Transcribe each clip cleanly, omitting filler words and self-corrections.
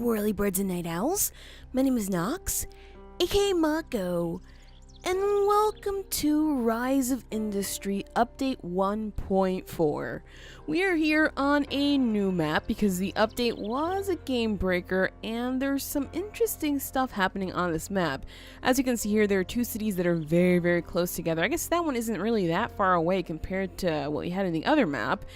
whirly birds and night owls. My name is Nox, aka Mako, and welcome to Rise of Industry Update 1.4. We are here on a new map because the update was a game breaker and there's some interesting stuff happening on this map. As you can see here, there are two cities that are very, very close together. I guess that one isn't really that far away compared to what we had in the other map.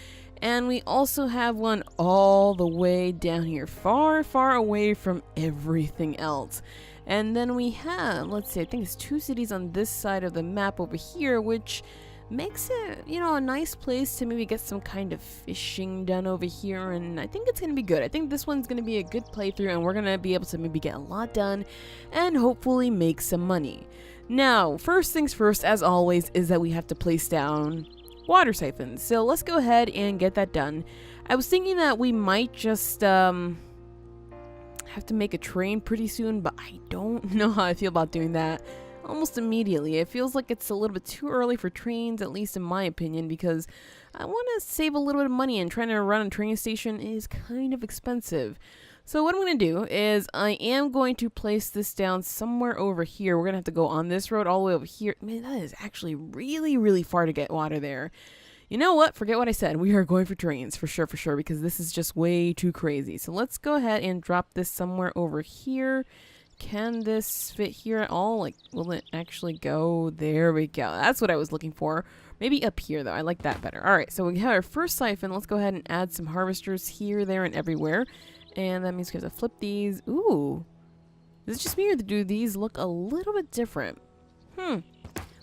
And we also have one all the way down here, far, far away from everything else. And then we have, let's see, I think it's two cities on this side of the map over here, which makes it, a nice place to maybe get some kind of fishing done over here. And I think it's going to be good. I think this one's going to be a good playthrough, and we're going to be able to maybe get a lot done and hopefully make some money. Now, first things first, as always, is that we have to place down water siphons. So let's go ahead and get that done. I was thinking that we might just have to make a train pretty soon, but I don't know how I feel about doing that almost immediately. It feels like it's a little bit too early for trains, at least in my opinion, because I want to save a little bit of money, and trying to run a train station is kind of expensive. So what I'm going to do is I am going to place this down somewhere over here. We're going to have to go on this road all the way over here. Man, that is actually really, really far to get water there. You know what? Forget what I said. We are going for trains for sure, because this is just way too crazy. So let's go ahead and drop this somewhere over here. Can this fit here at all? Like, will it actually go? There we go. That's what I was looking for. Maybe up here, though. I like that better. All right, so we have our first siphon. Let's go ahead and add some harvesters here, there, and everywhere. And that means we have to flip these. Ooh. Is it just me, or do these look a little bit different? Well,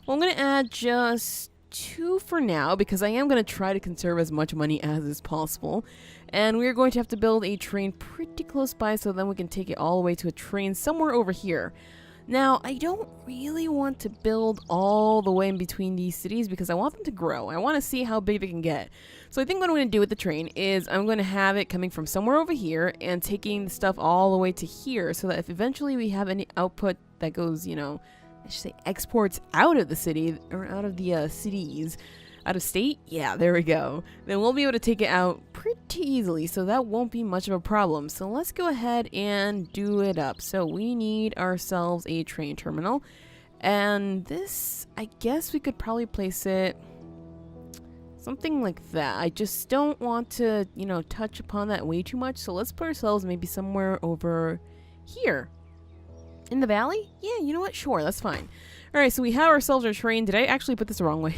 I'm going to add just 2 for now, because I am going to try to conserve as much money as is possible. And we're going to have to build a train pretty close by, so then we can take it all the way to a train somewhere over here. Now, I don't really want to build all the way in between these cities because I want them to grow. I want to see how big they can get. So I think what I'm going to do with the train is I'm going to have it coming from somewhere over here and taking the stuff all the way to here, so that if eventually we have any output that goes, I should say exports out of the city, or out of the cities, out of state? Yeah, there we go. Then we'll be able to take it out pretty easily, so that won't be much of a problem. So let's go ahead and do it up. So we need ourselves a train terminal. And this, I guess we could probably place it something like that. I just don't want to, touch upon that way too much. So let's put ourselves maybe somewhere over here. In the valley? Yeah, you know what? Sure, that's fine. Alright, so we have ourselves our train. Did I actually put this the wrong way?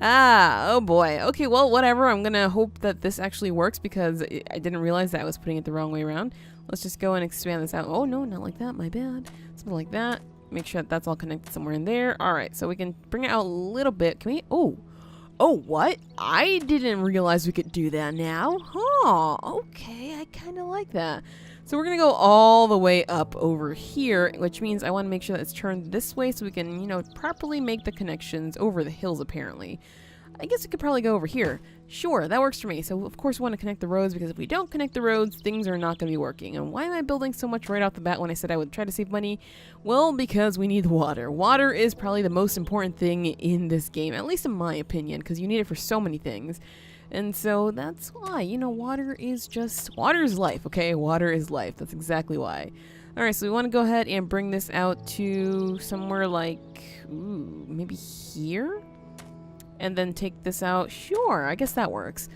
Oh boy. Okay, well, whatever. I'm gonna hope that this actually works, because I didn't realize that I was putting it the wrong way around. Let's just go and expand this out. Oh, no, not like that. My bad. Something like that. Make sure that that's all connected somewhere in there. Alright, so we can bring it out a little bit. Can we? Oh, what? I didn't realize we could do that now. Huh, okay. I kind of like that. So we're going to go all the way up over here, which means I want to make sure that it's turned this way so we can, properly make the connections over the hills, apparently. I guess we could probably go over here. Sure, that works for me. So, of course, we want to connect the roads, because if we don't connect the roads, things are not going to be working. And why am I building so much right off the bat when I said I would try to save money? Well, because we need water. Water is probably the most important thing in this game, at least in my opinion, because you need it for so many things. And so that's why, water is life, okay? Water is life. That's exactly why. All right, so we want to go ahead and bring this out to somewhere like, maybe here? And then take this out. Sure, I guess that works.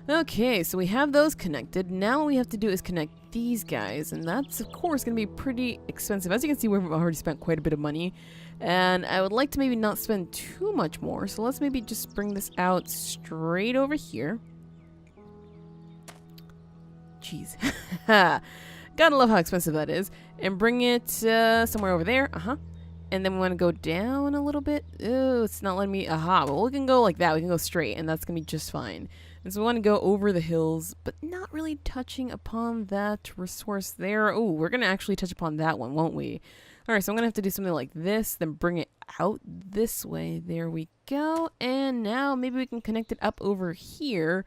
Okay, so we have those connected. Now what we have to do is connect these guys, and that's, of course, going to be pretty expensive. As you can see, we've already spent quite a bit of money, and I would like to maybe not spend too much more, so let's maybe just bring this out straight over here. Jeez. Gotta love how expensive that is. And bring it somewhere over there. And then we want to go down a little bit. Oh, it's not letting me. But we can go like that. We can go straight, and that's going to be just fine. And so we want to go over the hills, but not really touching upon that resource there. Oh, we're going to actually touch upon that one, won't we? All right, so I'm going to have to do something like this, then bring it out this way. There we go. And now maybe we can connect it up over here,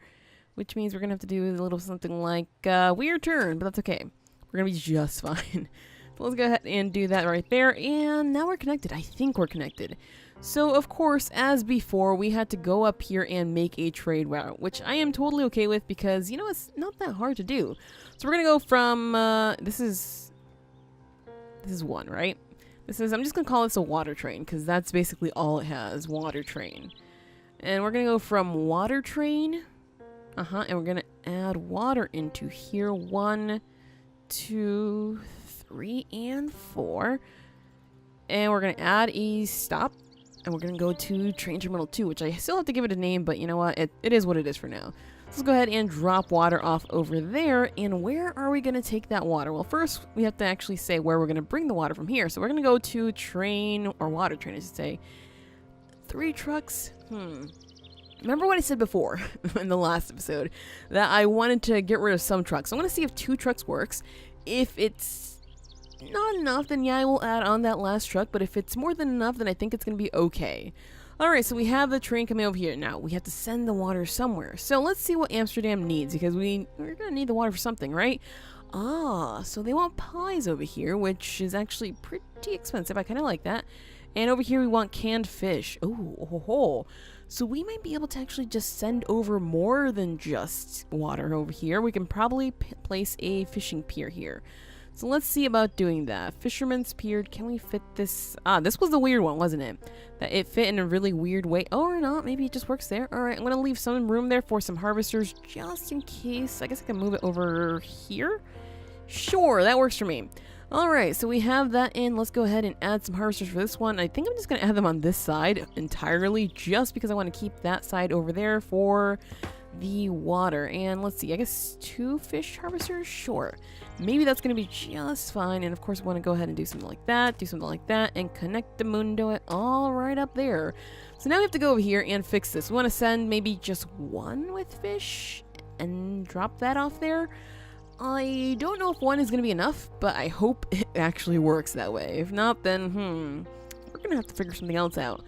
which means we're going to have to do a little something like weird turn, but that's okay. We're going to be just fine. So let's go ahead and do that right there. And now we're connected. I think we're connected. So, of course, as before, we had to go up here and make a trade route, which I am totally okay with because, you know, it's not that hard to do. So we're going to go from, this is one, right? I'm just going to call this a water train because that's basically all it has, water train. And we're going to go from water train, and we're going to add water into here. 1, 2, 3, and 4. And we're going to add a stop. And we're going to go to train terminal 2, which I still have to give it a name, but you know what? It is what it is for now. Let's go ahead and drop water off over there. And where are we going to take that water? Well, first we have to actually say where we're going to bring the water from here. So we're going to go to train, or water train, I should say. 3 trucks. Remember what I said before in the last episode? That I wanted to get rid of some trucks. I'm going to see if 2 trucks works. If it's not enough, then yeah, I will add on that last truck. But if it's more than enough, then I think it's going to be okay. Alright, so we have the train coming over here. Now, we have to send the water somewhere. So let's see what Amsterdam needs, because we're going to need the water for something, right? Ah, so they want pies over here, which is actually pretty expensive. I kind of like that. And over here we want canned fish. Oh. So we might be able to actually just send over more than just water over here. We can probably place a fishing pier here. So let's see about doing that. Fisherman's Pier, can we fit this? This was the weird one, wasn't it? That it fit in a really weird way. Oh, or not, maybe it just works there. Alright, I'm going to leave some room there for some harvesters just in case. I guess I can move it over here? Sure, that works for me. Alright, so we have that in. Let's go ahead and add some harvesters for this one. I think I'm just going to add them on this side entirely just because I want to keep that side over there for the water. And let's see, I guess 2 fish harvesters? Sure. Maybe that's going to be just fine. And of course, we want to go ahead and do something like that, and connect the mundo it all right up there. So now we have to go over here and fix this. We want to send maybe just 1 with fish and drop that off there. I don't know if 1 is going to be enough, but I hope it actually works that way. If not, then, we're going to have to figure something else out.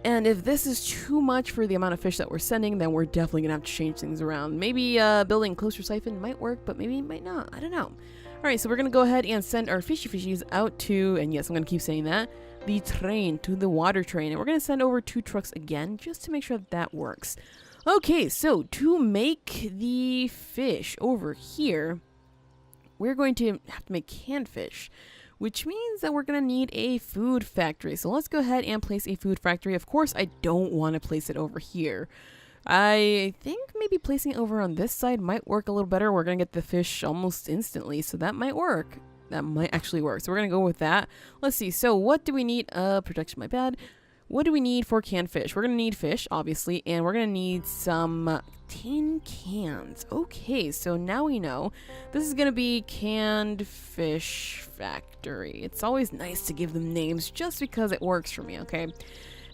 And if this is too much for the amount of fish that we're sending, then we're definitely going to have to change things around. Maybe building a closer siphon might work, but maybe it might not. I don't know. Alright, so we're going to go ahead and send our fishies out to, and yes, I'm going to keep saying that, the train, to the water train. And we're going to send over 2 trucks again, just to make sure that works. Okay, so to make the fish over here, we're going to have to make canned fish, which means that we're going to need a food factory. So let's go ahead and place a food factory. Of course, I don't want to place it over here. I think maybe placing it over on this side might work a little better. We're going to get the fish almost instantly, so that might work. That might actually work. So we're going to go with that. Let's see. So what do we need? Protection, my bad. What do we need for canned fish? We're going to need fish, obviously, and we're going to need some tin cans. Okay, so now we know. This is going to be Canned Fish Factory. It's always nice to give them names just because it works for me, okay?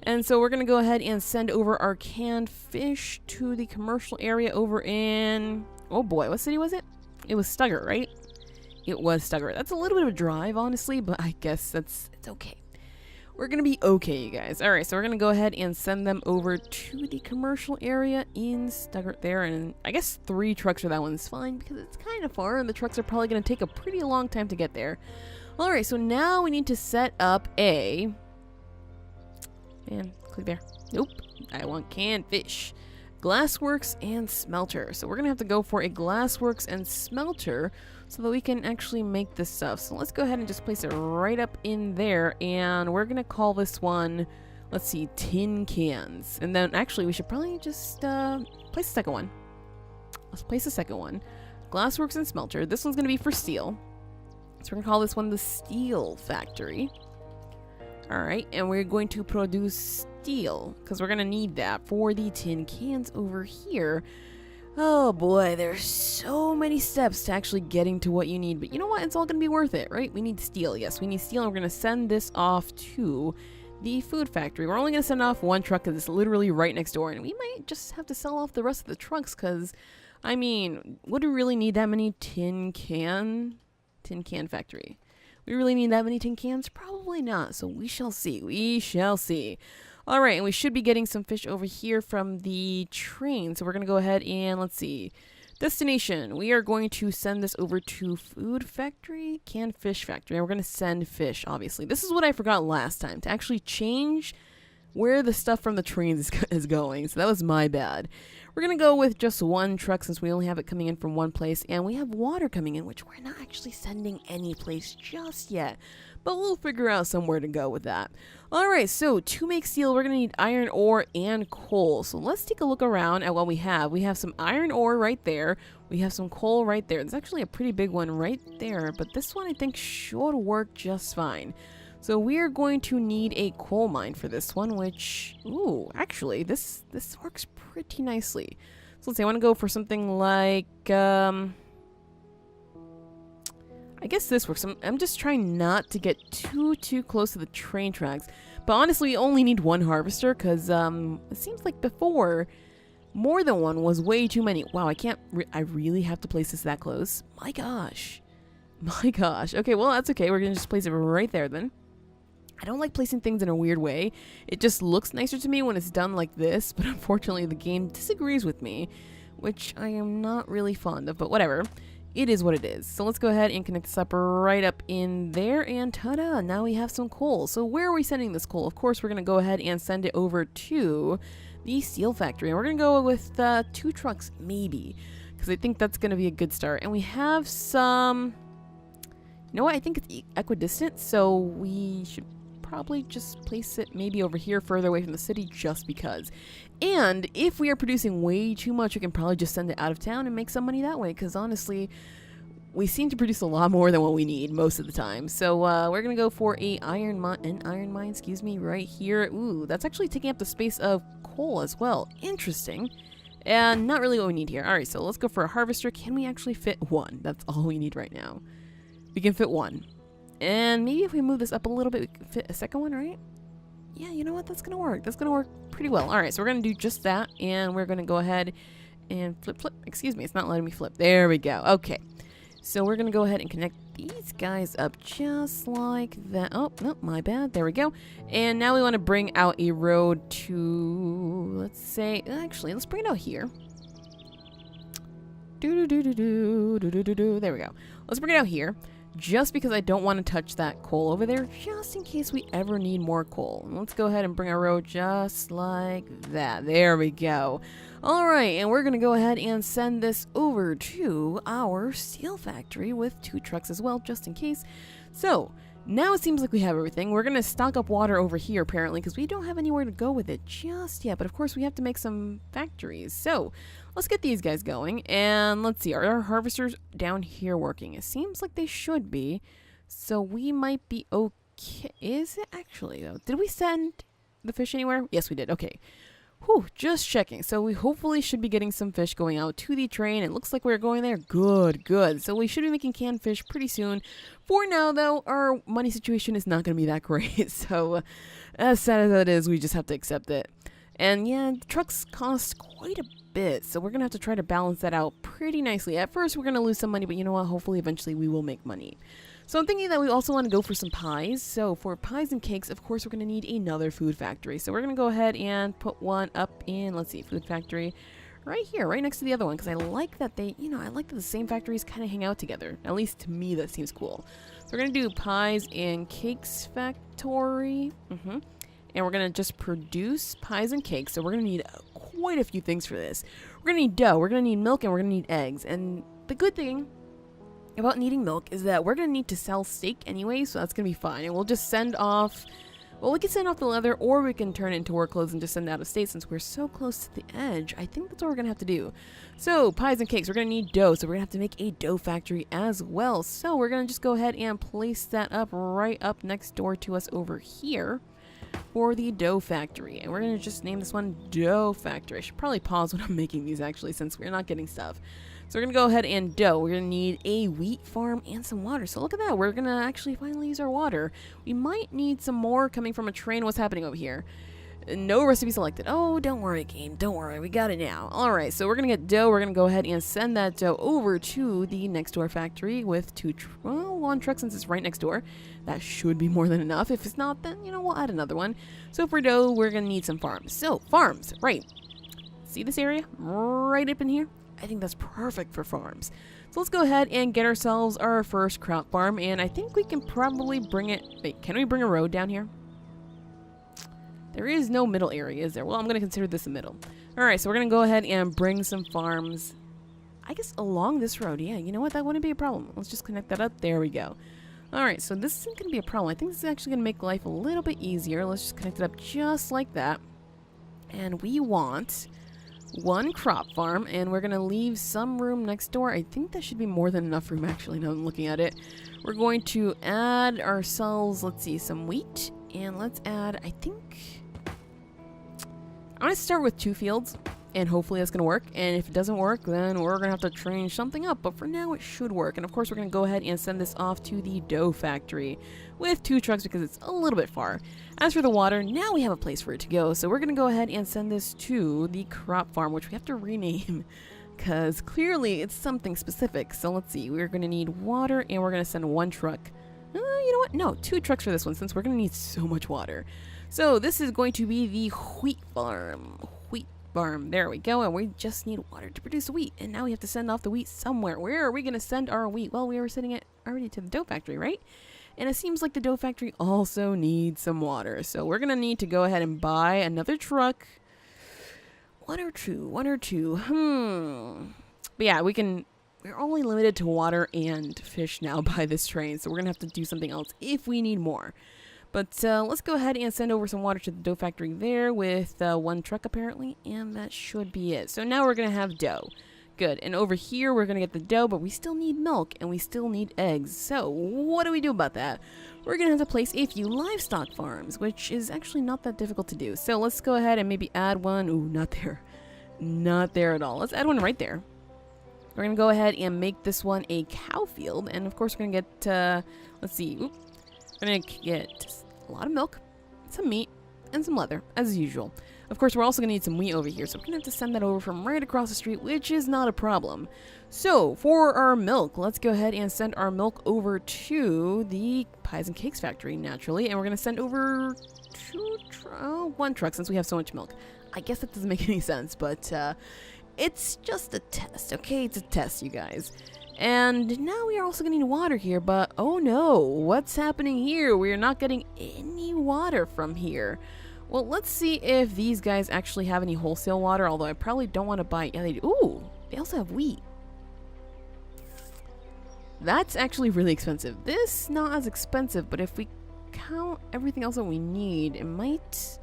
And so we're going to go ahead and send over our canned fish to the commercial area over in... Oh boy, what city was it? It was Stuttgart, right? It was Stuttgart. That's a little bit of a drive, honestly, but I guess it's okay. We're going to be okay, you guys. Alright, so we're going to go ahead and send them over to the commercial area in Stuttgart there. And I guess 3 trucks for that one is fine because it's kind of far and the trucks are probably going to take a pretty long time to get there. Alright, so now we need to set up a... Man, click there. Nope. I want canned fish. Glassworks and smelter. So we're going to have to go for a glassworks and smelter so that we can actually make this stuff. So let's go ahead and just place it right up in there. And we're going to call this one, let's see, tin cans. And then actually we should probably just place the second one. Let's place the second one. Glassworks and smelter. This one's going to be for steel. So we're going to call this one the steel factory. Alright, and we're going to produce steel because we're going to need that for the tin cans over here. Oh boy, there's so many steps to actually getting to what you need, but you know what? It's all going to be worth it, right? We need steel. Yes, we need steel, and we're going to send this off to the food factory. We're only going to send off 1 truck because it's literally right next door, and we might just have to sell off the rest of the trucks because, I mean, would we really need that many tin can factory? We really need that many tin cans? Probably not, so we shall see. We shall see. Alright, and we should be getting some fish over here from the train. So we're going to go ahead and, let's see. Destination. We are going to send this over to food factory, canned fish factory. And we're going to send fish, obviously. This is what I forgot last time. To actually change where the stuff from the trains is going. So that was my bad. We're going to go with just one truck since we only have it coming in from one place. And we have water coming in, which we're not actually sending any place just yet. But we'll figure out somewhere to go with that. Alright, so to make steel, we're going to need iron ore and coal. So let's take a look around at what we have. We have some iron ore right there. We have some coal right there. There's actually a pretty big one right there. But this one I think should work just fine. So we are going to need a coal mine for this one, which, ooh, actually, this works pretty nicely. So let's see, I want to go for something like, I guess this works. I'm just trying not to get too close to the train tracks. But honestly, we only need one harvester because it seems like before, more than one was way too many. Wow, I really have to place this that close. My gosh. My gosh. Okay, well, that's okay. We're going to just place it right there then. I don't like placing things in a weird way. It just looks nicer to me when it's done like this, but unfortunately the game disagrees with me, which I am not really fond of, but whatever. It is what it is. So let's go ahead and connect this up right up in there, and ta-da! Now we have some coal. So where are we sending this coal? Of course, we're going to go ahead and send it over to the steel factory, and we're going to go with 2 trucks, maybe, because I think that's going to be a good start. And we have some... You know what? I think it's equidistant, so we should probably just place it maybe over here further away from the city just because. And if we are producing way too much, we can probably just send it out of town and make some money that way, because honestly, we seem to produce a lot more than what we need most of the time. So we're gonna go for an iron mine, excuse me, right here. Ooh, that's actually taking up the space of coal as well. Interesting. And not really what we need here. All right, so let's go for a harvester. Can we actually fit one? That's all we need right now. We can fit one. And maybe if we move this up a little bit, we can fit a second one, right? Yeah, you know what? That's going to work. That's going to work pretty well. All right, so we're going to do just that. And we're going to go ahead and flip. Excuse me, it's not letting me flip. There we go. Okay. So we're going to go ahead and connect these guys up just like that. Oh, no, my bad. There we go. And now we want to bring out a road to, let's say, actually, let's bring it out here. There we go. Let's bring it out here. Just because I don't want to touch that coal over there, just in case we ever need more coal. And let's go ahead and bring our road just like that. There we go. Alright, and we're going to go ahead and send this over to our steel factory with 2 trucks as well, just in case. So, now it seems like we have everything. We're going to stock up water over here, apparently, because we don't have anywhere to go with it just yet. But of course, we have to make some factories. So, let's get these guys going. And let's see, are our harvesters down here working? It seems like they should be. So, we might be okay. Is it actually, though? Did we send the fish anywhere? Yes, we did. Okay. Whew, just checking. So we hopefully should be getting some fish going out to the train. It looks like we're going there. Good, good. So we should be making canned fish pretty soon. For now, though, our money situation is not going to be that great. So as sad as that is, we just have to accept it. And yeah, trucks cost quite a bit. So we're going to have to try to balance that out pretty nicely. At first, we're going to lose some money, but you know what? Hopefully, eventually, we will make money. So I'm thinking that we also want to go for some pies. So for pies and cakes, of course, we're going to need another food factory. So we're going to go ahead and put one up in, let's see, food factory right here, right next to the other one. Because I like that they, I like that the same factories kind of hang out together. At least to me, that seems cool. So we're going to do pies and cakes factory. And we're going to just produce pies and cakes. So we're going to need quite a few things for this. We're going to need dough, we're going to need milk, and we're going to need eggs. And the good thing about needing milk is that we're going to need to sell steak anyway, so that's going to be fine. And we'll just send off, well, we can send off the leather, or we can turn it into work clothes and just send it out of state since we're so close to the edge. I think that's what we're going to have to do. So, pies and cakes, we're going to need dough, so we're going to have to make a dough factory as well. So, we're going to just go ahead and place that up right up next door to us over here for the dough factory. And we're going to just name this one Dough Factory. I should probably pause when I'm making these, actually, since we're not getting stuff. So we're going to go ahead and dough. We're going to need a wheat farm and some water. So look at that. We're going to actually finally use our water. We might need some more coming from a train. What's happening over here? No recipe selected. Oh, don't worry, game. Don't worry. We got it now. All right. So we're going to get dough. We're going to go ahead and send that dough over to the next door factory with one truck since it's right next door. That should be more than enough. If it's not, then, we'll add another one. So for dough, we're going to need some farms. So farms, right. See this area right up in here? I think that's perfect for farms. So let's go ahead and get ourselves our first crop farm. And I think we can probably bring it... Wait, can we bring a road down here? There is no middle area, is there? Well, I'm going to consider this a middle. Alright, so we're going to go ahead and bring some farms, I guess, along this road. Yeah, you know what? That wouldn't be a problem. Let's just connect that up. There we go. Alright, so this isn't going to be a problem. I think this is actually going to make life a little bit easier. Let's just connect it up just like that. And we want one crop farm, and we're going to leave some room next door. I think that should be more than enough room, actually, now I'm looking at it. We're going to add ourselves, let's see, some wheat. And let's add, I think... I'm going to start with 2 fields, and hopefully that's going to work. And if it doesn't work, then we're going to have to change something up. But for now, it should work. And of course, we're going to go ahead and send this off to the dough factory with 2 trucks because it's a little bit far. As for the water, now we have a place for it to go. So we're going to go ahead and send this to the crop farm, which we have to rename because clearly it's something specific. So let's see. We're going to need water, and we're going to send 1 truck. You know what? No, 2 trucks for this one since we're going to need so much water. So this is going to be the wheat farm. Wheat farm. There we go. And we just need water to produce wheat. And now we have to send off the wheat somewhere. Where are we going to send our wheat? Well, we were sending it already to the dough factory, right? And it seems like the dough factory also needs some water. So we're going to need to go ahead and buy another truck. 1 or 2. 1 or 2. But yeah, we're only limited to water and fish now by this train. So we're going to have to do something else if we need more. But let's go ahead and send over some water to the dough factory there with 1 truck apparently, and that should be it. So now we're going to have dough. Good. And over here we're going to get the dough, but we still need milk and we still need eggs. So what do we do about that? We're going to have to place a few livestock farms, which is actually not that difficult to do. So let's go ahead and maybe add one. Ooh, not there. Not there at all. Let's add one right there. We're going to go ahead and make this one a cow field. And of course we're going to get, let's see. Oop. We're going to get a lot of milk, some meat, and some leather, as usual. Of course, we're also going to need some wheat over here, so we're going to have to send that over from right across the street, which is not a problem. So, for our milk, let's go ahead and send our milk over to the pies and cakes factory, naturally. And we're going to send over 1 truck, since we have so much milk. I guess that doesn't make any sense, but it's just a test, okay? It's a test, you guys. And now we are also going to need water here, but oh no, what's happening here? We are not getting any water from here. Well, let's see if these guys actually have any wholesale water, although I probably don't want to buy. Yeah, they do. Ooh, they also have wheat. That's actually really expensive. This not as expensive, but if we count everything else that we need, it might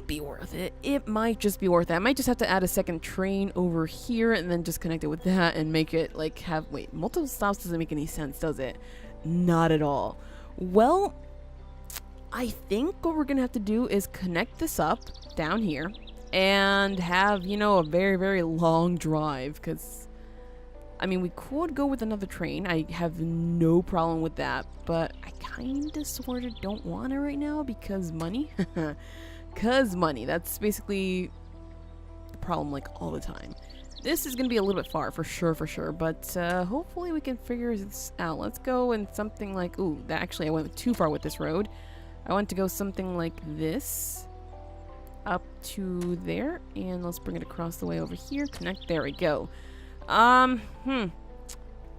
be worth it. It might just be worth it. I might just have to add a second train over here and then just connect it with that and make it like have, wait, multiple stops doesn't make any sense, does it? Not at all. Well, I think what we're going to have to do is connect this up down here and have, you know, a very, very long drive because, I mean, we could go with another train. I have no problem with that, but I kind of sort of don't want to right now because money. Because money. That's basically the problem, like, all the time. This is going to be a little bit far, for sure, but hopefully we can figure this out. Let's go in something like, ooh, that actually I went too far with this road. I want to go something like this up to there, and let's bring it across the way over here. Connect, there we go. I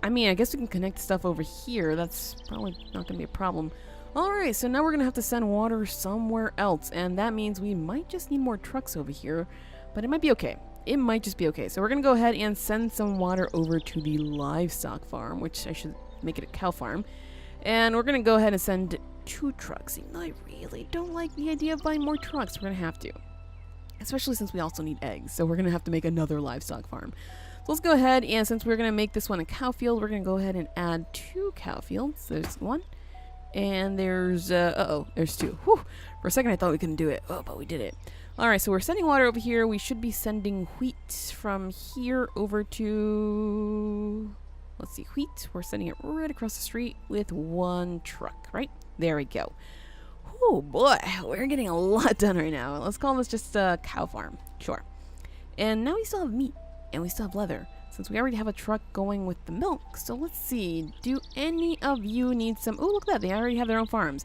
mean, I guess we can connect stuff over here. That's probably not going to be a problem. Alright, so now we're going to have to send water somewhere else, and that means we might just need more trucks over here, but it might be okay. It might just be okay. So we're going to go ahead and send some water over to the livestock farm, which I should make it a cow farm, and we're going to go ahead and send 2 trucks, even though I really don't like the idea of buying more trucks. We're going to have to, especially since we also need eggs, so we're going to have to make another livestock farm. So let's go ahead, and since we're going to make this one a cow field, we're going to go ahead and add 2 cow fields. There's 1. And there's, there's 2. Whew. For a second I thought we couldn't do it. Oh, but we did it. Alright, so we're sending water over here. We should be sending wheat from here over to... Let's see, wheat. We're sending it right across the street with 1 truck, right? There we go. Oh boy, we're getting a lot done right now. Let's call this just a cow farm. Sure. And now we still have meat. And we still have leather. Since we already have a truck going with the milk. So let's see. Do any of you need some... Oh, look at that. They already have their own farms.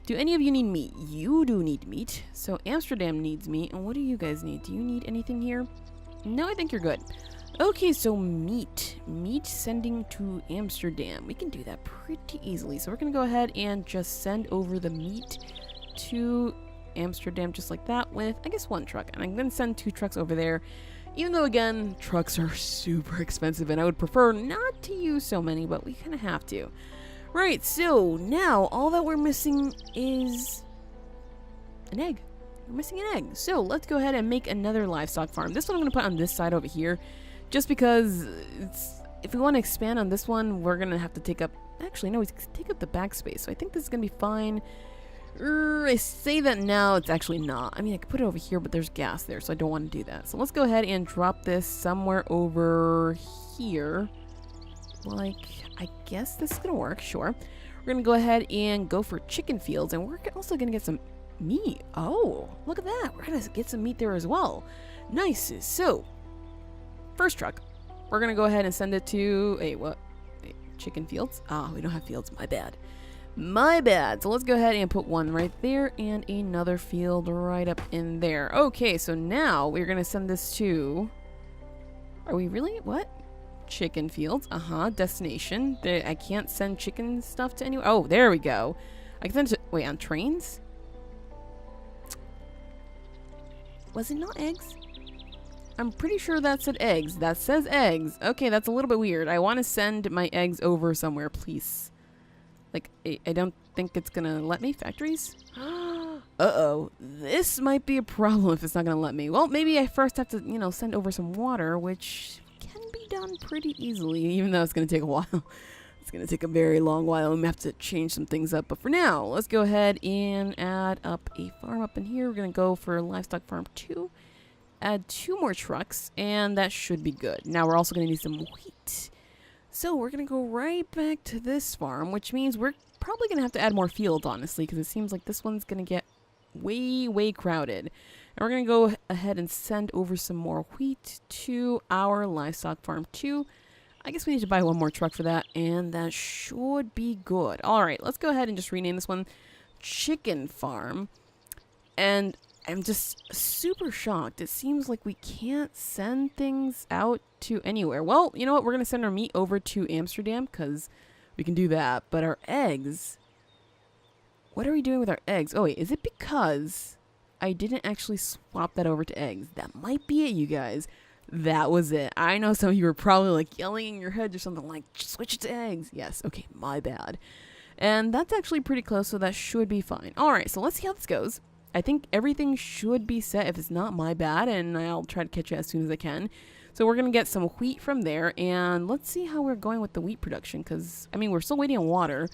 Do any of you need meat? You do need meat. So Amsterdam needs meat. And what do you guys need? Do you need anything here? No, I think you're good. Okay, so meat. Meat sending to Amsterdam. We can do that pretty easily. So we're going to go ahead and just send over the meat to Amsterdam just like that with, I guess, 1 truck. And I'm going to send 2 trucks over there. Even though, again, trucks are super expensive and I would prefer not to use so many, but we kind of have to. Right, so now all that we're missing is an egg. We're missing an egg. So let's go ahead and make another livestock farm. This one I'm going to put on this side over here just because if we want to expand on this one, we're going to have to take up, actually, no, we take up the back space. So I think this is going to be fine. I say that now, it's actually not. I mean, I could put it over here, but there's gas there, so I don't want to do that. So let's go ahead and drop this somewhere over here. Like, I guess this is going to work, sure. We're going to go ahead and go for chicken fields, and we're also going to get some meat. Oh, look at that. We're going to get some meat there as well. Nice. So, first truck. We're going to go ahead and send it to, chicken fields? Ah, we don't have fields. My bad. My bad. So let's go ahead and put one right there and another field right up in there. Okay, so now we're going to send this to... Are we really? What? Chicken fields. Destination. I can't send chicken stuff to anyone. Oh, there we go. I can send it to... Wait, on trains? Was it not eggs? I'm pretty sure that said eggs. That says eggs. Okay, that's a little bit weird. I want to send my eggs over somewhere, please. Like, I don't think it's gonna let me. Factories? Uh-oh. This might be a problem if it's not gonna let me. Well, maybe I first have to, you know, send over some water, which can be done pretty easily, even though it's gonna take a while. It's gonna take a very long while, and we have to change some things up. But for now, let's go ahead and add up a farm up in here. We're gonna go for livestock farm 2. Add 2 more trucks, and that should be good. Now we're also gonna need some wheat. So we're going to go right back to this farm, which means we're probably going to have to add more fields, honestly, because it seems like this one's going to get way, way crowded. And we're going to go ahead and send over some more wheat to our livestock farm 2. I guess we need to buy 1 more truck for that, and that should be good. All right, let's go ahead and just rename this one Chicken Farm. And I'm just super shocked. It seems like we can't send things out to anywhere. Well, you know what? We're going to send our meat over to Amsterdam because we can do that. But our eggs... What are we doing with our eggs? Oh, wait. Is it because I didn't actually swap that over to eggs? That might be it, you guys. That was it. I know some of you were probably like yelling in your heads or something like, switch it to eggs. Yes. Okay. My bad. And that's actually pretty close, so that should be fine. All right. So let's see how this goes. I think everything should be set if it's not my bad, and I'll try to catch it as soon as I can. So we're going to get some wheat from there, and let's see how we're going with the wheat production, because, I mean, we're still waiting on water,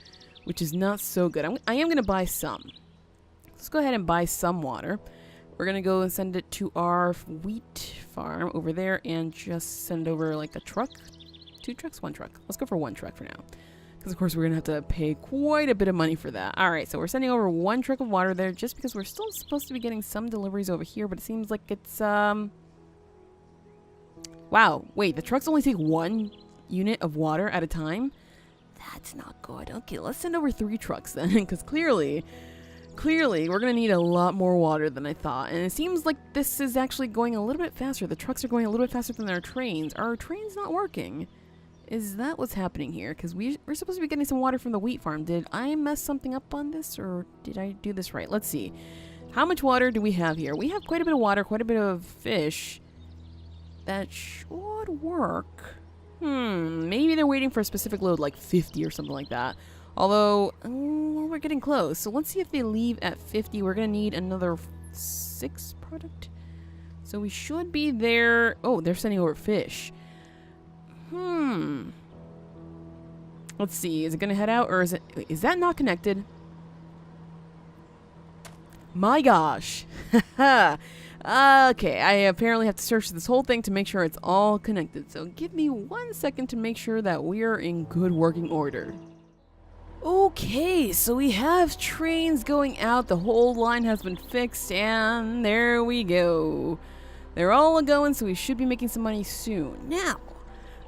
which is not so good. I am going to buy some. Let's go ahead and buy some water. We're going to go and send it to our wheat farm over there, and just send over, like, a truck. 2 trucks? 1 truck. Let's go for 1 truck for now. Because, of course, we're going to have to pay quite a bit of money for that. All right, so we're sending over 1 truck of water there just because we're still supposed to be getting some deliveries over here, but it seems like it's, Wow, wait, the trucks only take 1 unit of water at a time? That's not good. Okay, let's send over 3 trucks then, because clearly, we're going to need a lot more water than I thought. And it seems like this is actually going a little bit faster. The trucks are going a little bit faster than our trains. Are our trains not working? Is that what's happening here? Because we're supposed to be getting some water from the wheat farm. Did I mess something up on this, or did I do this right? Let's see. How much water do we have here? We have quite a bit of water, quite a bit of fish. That should work. Maybe they're waiting for a specific load, like 50 or something like that. Although, we're getting close. So let's see if they leave at 50. We're going to need another 6 product. So we should be there. Oh, they're sending over fish. Let's see. Is it going to head out, or is that not connected? My gosh. Okay, I apparently have to search this whole thing to make sure it's all connected. So give me 1 second to make sure that we are in good working order. Okay, so we have trains going out. The whole line has been fixed, and there we go. They're all going, so we should be making some money soon. Now,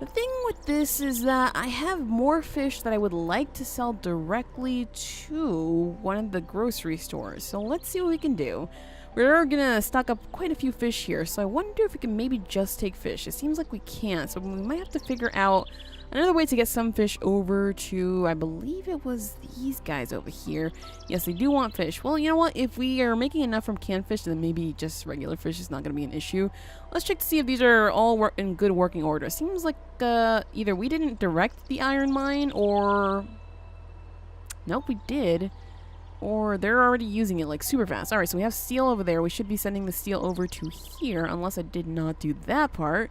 the thing with this is that I have more fish that I would like to sell directly to one of the grocery stores. So let's see what we can do. We're gonna stock up quite a few fish here, so I wonder if we can maybe just take fish. It seems like we can't, so we might have to figure out another way to get some fish over to, I believe it was these guys over here. Yes, they do want fish. Well, you know what? If we are making enough from canned fish, then maybe just regular fish is not going to be an issue. Let's check to see if these are all in good working order. Seems like either we didn't direct the iron mine, or... Nope, we did. Or they're already using it like super fast. Alright, so we have steel over there. We should be sending the steel over to here, unless I did not do that part.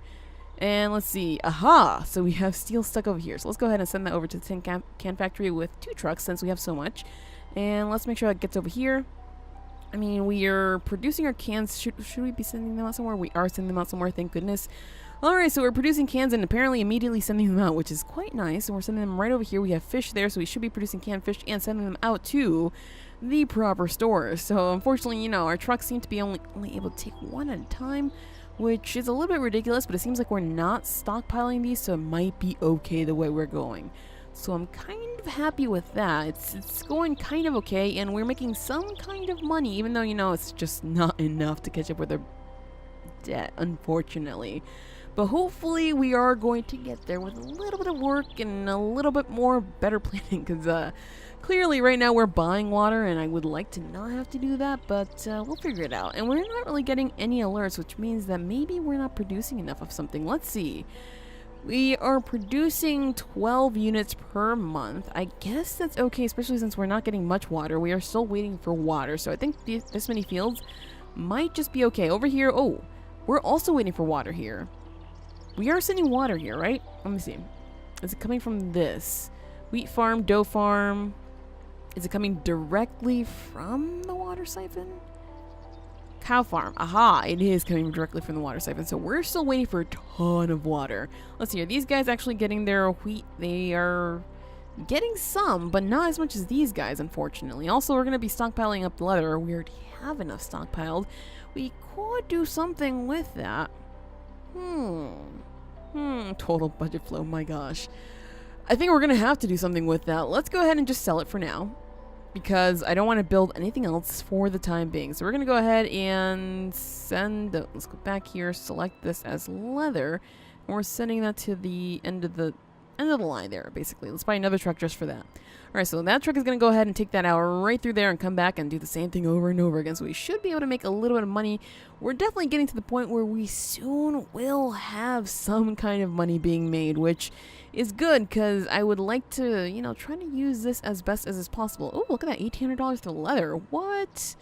And let's see. Aha! So we have steel stuck over here. So let's go ahead and send that over to the tin can factory with 2 trucks, since we have so much. And let's make sure it gets over here. I mean, we are producing our cans. Should we be sending them out somewhere? We are sending them out somewhere, thank goodness. Alright, so we're producing cans and apparently immediately sending them out, which is quite nice. And we're sending them right over here. We have fish there, so we should be producing canned fish and sending them out to the proper stores. So unfortunately, you know, our trucks seem to be only able to take one at a time, which is a little bit ridiculous, but it seems like we're not stockpiling these, so it might be okay the way we're going. So I'm kind of happy with that. It's going kind of okay, and we're making some kind of money, even though, you know, it's just not enough to catch up with our debt, unfortunately. But hopefully we are going to get there with a little bit of work and a little bit more better planning, because clearly right now we're buying water and I would like to not have to do that, but we'll figure it out. And we're not really getting any alerts, which means that maybe we're not producing enough of something. Let's see. We are producing 12 units per month. I guess that's okay, especially since we're not getting much water. We are still waiting for water, so I think this many fields might just be okay. Over here, oh, we're also waiting for water here. We are sending water here, right? Let me see. Is it coming from this? Wheat farm, dough farm. Is it coming directly from the water siphon? Cow farm. Aha! It is coming directly from the water siphon. So we're still waiting for a ton of water. Let's see. Are these guys actually getting their wheat? They are getting some, but not as much as these guys, unfortunately. Also, we're going to be stockpiling up leather. We already have enough stockpiled. We could do something with that. Total budget flow, my gosh. I think we're gonna have to do something with that. Let's go ahead and just sell it for now, because I don't want to build anything else for the time being. So we're gonna go ahead and send, let's go back here, select this as leather, and we're sending that to the end of the line there, basically. Let's buy another truck just for that. Alright, so that truck is going to go ahead and take that out right through there and come back and do the same thing over and over again. So we should be able to make a little bit of money. We're definitely getting to the point where we soon will have some kind of money being made, which is good, because I would like to, you know, try to use this as best as is possible. Oh, look at that, $1,800 for leather. What?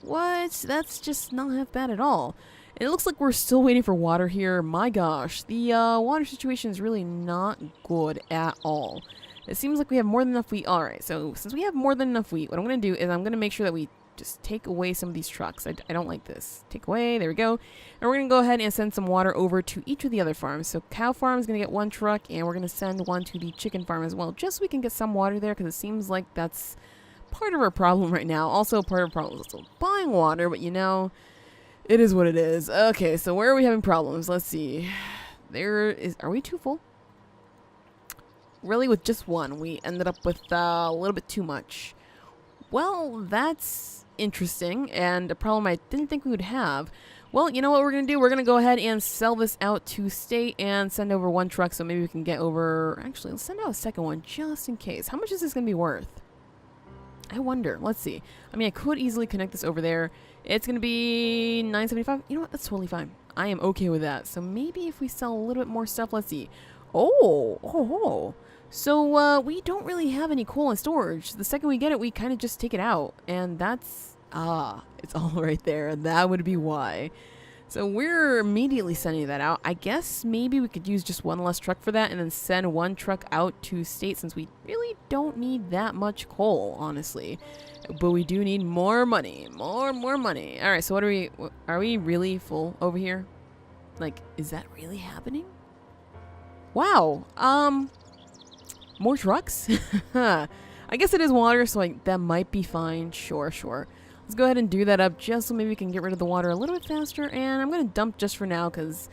That's just not half bad at all. And it looks like we're still waiting for water here. My gosh, the water situation is really not good at all. It seems like we have more than enough wheat. Alright, so since we have more than enough wheat, what I'm going to do is I'm going to make sure that we just take away some of these trucks. I don't like this. Take away, there we go. And we're going to go ahead and send some water over to each of the other farms. So cow farm is going to get 1 truck, and we're going to send 1 to the chicken farm as well, just so we can get some water there, because it seems like that's part of our problem right now. Also, part of our problem is also buying water, but you know, it is what it is. Okay, so where are we having problems? Let's see. Are we too full? Really, with just 1, we ended up with a little bit too much. Well, that's interesting, and a problem I didn't think we would have. Well, you know what we're going to do? We're going to go ahead and sell this out to state and send over 1 truck, so maybe we can get over... Actually, let's send out a second one, just in case. How much is this going to be worth? I wonder. Let's see. I mean, I could easily connect this over there. It's going to be $9.75. You know what? That's totally fine. I am okay with that. So maybe if we sell a little bit more stuff, let's see. Oh. So, we don't really have any coal in storage. The second we get it, we kind of just take it out. And that's, it's all right there. That would be why. So we're immediately sending that out. I guess maybe we could use just 1 less truck for that and then send 1 truck out to state, since we really don't need that much coal, honestly. But we do need more money. More money. Alright, so are we really full over here? Like, is that really happening? Wow. More trucks? I guess it is water, so that might be fine. Sure. Let's go ahead and do that up just so maybe we can get rid of the water a little bit faster. And I'm going to dump just for now, because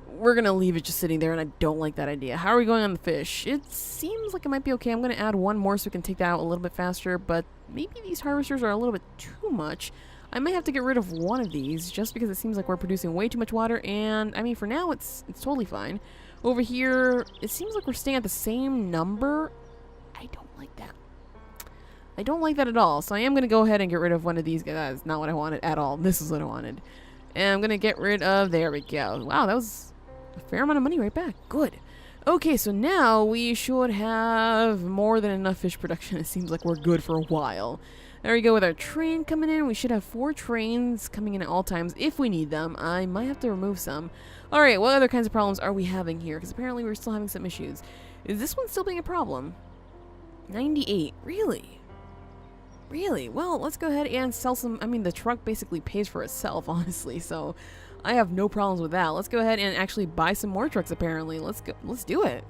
we're going to leave it just sitting there, and I don't like that idea. How are we going on the fish? It seems like it might be okay. I'm going to add 1 more so we can take that out a little bit faster, but maybe these harvesters are a little bit too much. I might have to get rid of 1 of these just because it seems like we're producing way too much water, and I mean, for now it's totally fine. Over here, it seems like we're staying at the same number. I don't like that. I don't like that at all. So I am going to go ahead and get rid of one of these guys. That's not what I wanted at all. This is what I wanted. And I'm going to get rid of... There we go. Wow, that was a fair amount of money right back. Good. Okay, so now we should have more than enough fish production. It seems like we're good for a while. There we go with our train coming in. We should have 4 trains coming in at all times if we need them. I might have to remove some. Alright, what other kinds of problems are we having here? Because apparently we're still having some issues. Is this one still being a problem? 98. Really? Really? Well, let's go ahead and sell some. I mean, the truck basically pays for itself, honestly, so I have no problems with that. Let's go ahead and actually buy some more trucks, apparently. Let's do it.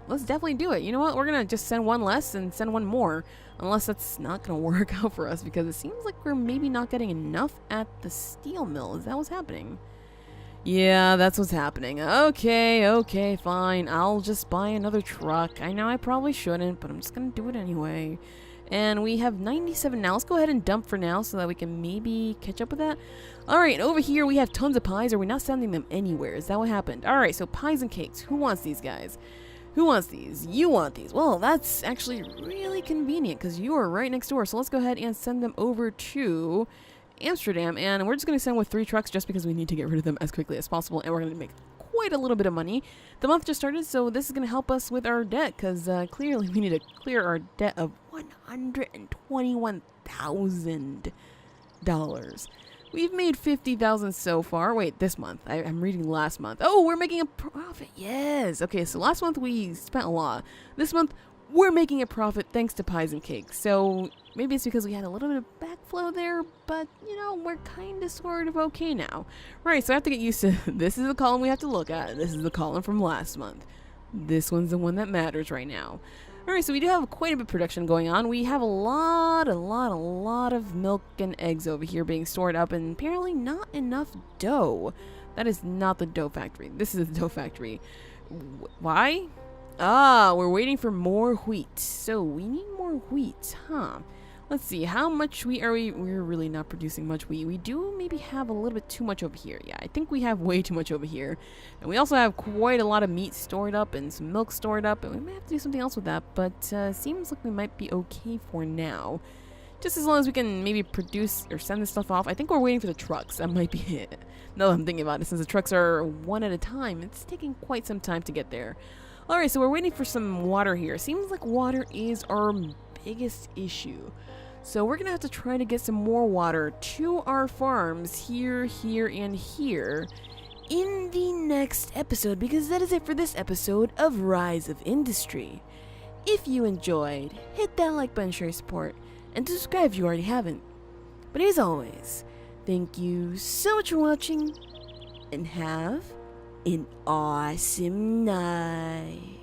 Let's definitely do it. You know what? We're going to just send one less and send one more, unless that's not going to work out for us, because it seems like we're maybe not getting enough at the steel mill. Is that what's happening? Yeah, that's what's happening. Okay, fine. I'll just buy another truck. I know I probably shouldn't, but I'm just going to do it anyway. And we have 97 now. Let's go ahead and dump for now so that we can maybe catch up with that. Alright, over here we have tons of pies. Are we not sending them anywhere? Is that what happened? Alright, so pies and cakes. Who wants these guys? Who wants these? You want these. Well, that's actually really convenient because you are right next door. So let's go ahead and send them over to Amsterdam. And we're just going to send with 3 trucks just because we need to get rid of them as quickly as possible. And we're going to make quite a little bit of money. The month just started, so this is going to help us with our debt because clearly we need to clear our debt of $121,000. We've made $50,000 so far. Wait, this month. I'm reading last month. Oh, we're making a profit. Yes. Okay, so last month we spent a lot. This month we're making a profit thanks to pies and cakes. So maybe it's because we had a little bit of backflow there, but you know, we're kind of sort of okay now. Right, so I have to get used to this is the column we have to look at. This is the column from last month. This one's the one that matters right now. Alright, so we do have quite a bit of production going on. We have a lot of milk and eggs over here being stored up, and apparently not enough dough. That is not the dough factory. This is the dough factory. Why? Ah, we're waiting for more wheat. So we need more wheat, huh? Let's see, how much wheat are we? We're really not producing much wheat. We do maybe have a little bit too much over here. Yeah, I think we have way too much over here. And we also have quite a lot of meat stored up and some milk stored up. And we might have to do something else with that. But seems like we might be okay for now. Just as long as we can maybe produce or send this stuff off. I think we're waiting for the trucks. That might be it. Now that I'm thinking about it, since the trucks are one at a time, it's taking quite some time to get there. Alright, so we're waiting for some water here. Seems like water is our biggest issue. So we're going to have to try to get some more water to our farms here, and here in the next episode, because that is it for this episode of Rise of Industry. If you enjoyed, hit that like button, share your support, and subscribe if you already haven't. But as always, thank you so much for watching, and have an awesome night.